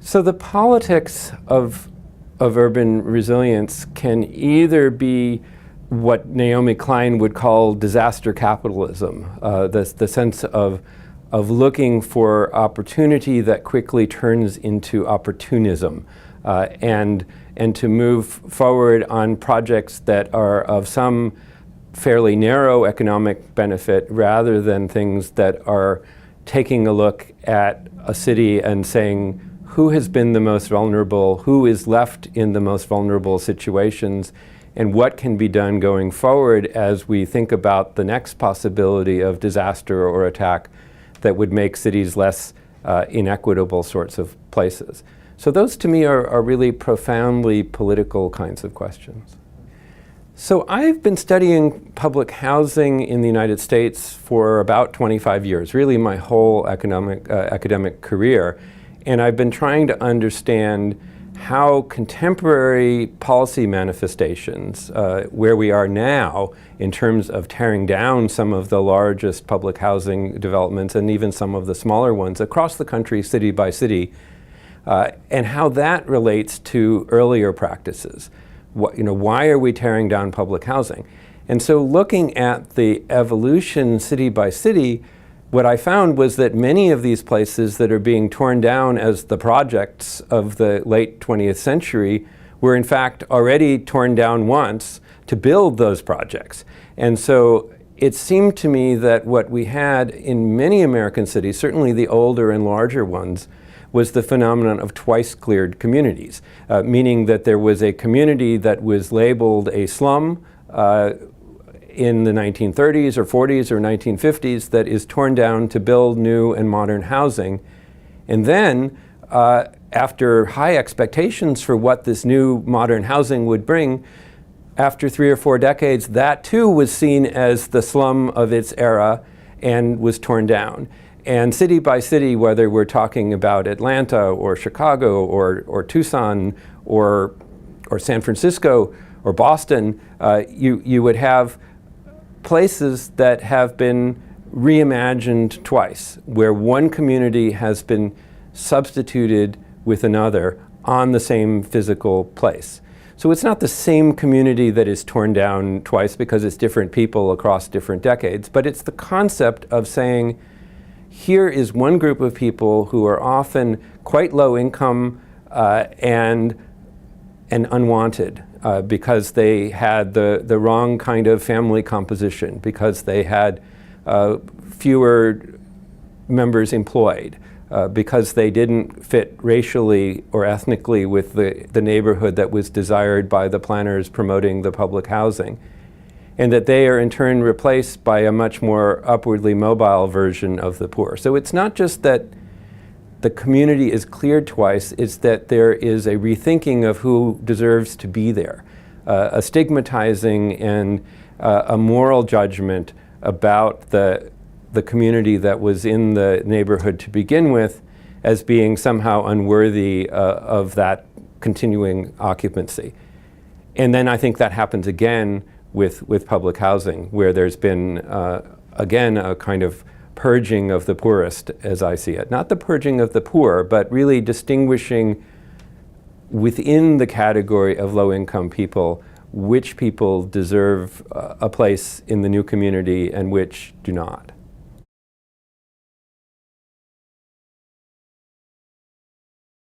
So the politics of urban resilience can either be what Naomi Klein would call disaster capitalism, the sense of looking for opportunity that quickly turns into opportunism, and to move forward on projects that are of some fairly narrow economic benefit rather than things that are taking a look at a city and saying, who has been the most vulnerable, who is left in the most vulnerable situations, and what can be done going forward as we think about the next possibility of disaster or attack that would make cities less inequitable sorts of places. So those to me are really profoundly political kinds of questions. So I've been studying public housing in the United States for about 25 years, really my whole academic career. And I've been trying to understand how contemporary policy manifestations, where we are now in terms of tearing down some of the largest public housing developments and even some of the smaller ones across the country, city by city, and how that relates to earlier practices. Why are we tearing down public housing? And so looking at the evolution city by city, what I found was that many of these places that are being torn down as the projects of the late 20th century were in fact already torn down once to build those projects. And so it seemed to me that what we had in many American cities, certainly the older and larger ones, was the phenomenon of twice cleared communities, meaning that there was a community that was labeled a slum in the 1930s or 40s or 1950s that is torn down to build new and modern housing. And then, after high expectations for what this new modern housing would bring, after 3 or 4 decades, that too was seen as the slum of its era and was torn down. And city by city, whether we're talking about Atlanta or Chicago or Tucson or San Francisco or Boston, you would have places that have been reimagined twice, where one community has been substituted with another on the same physical place. So it's not the same community that is torn down twice because it's different people across different decades, but it's the concept of saying, here is one group of people who are often quite low income and unwanted because they had the wrong kind of family composition, because they had fewer members employed, because they didn't fit racially or ethnically with the neighborhood that was desired by the planners promoting the public housing. And that they are in turn replaced by a much more upwardly mobile version of the poor. So it's not just that the community is cleared twice, it's that there is a rethinking of who deserves to be there, a stigmatizing and a moral judgment about the community that was in the neighborhood to begin with as being somehow unworthy of that continuing occupancy. And then I think that happens again with public housing, where there's been, again, a kind of purging of the poorest, as I see it. Not the purging of the poor, but really distinguishing within the category of low-income people, which people deserve a place in the new community and which do not.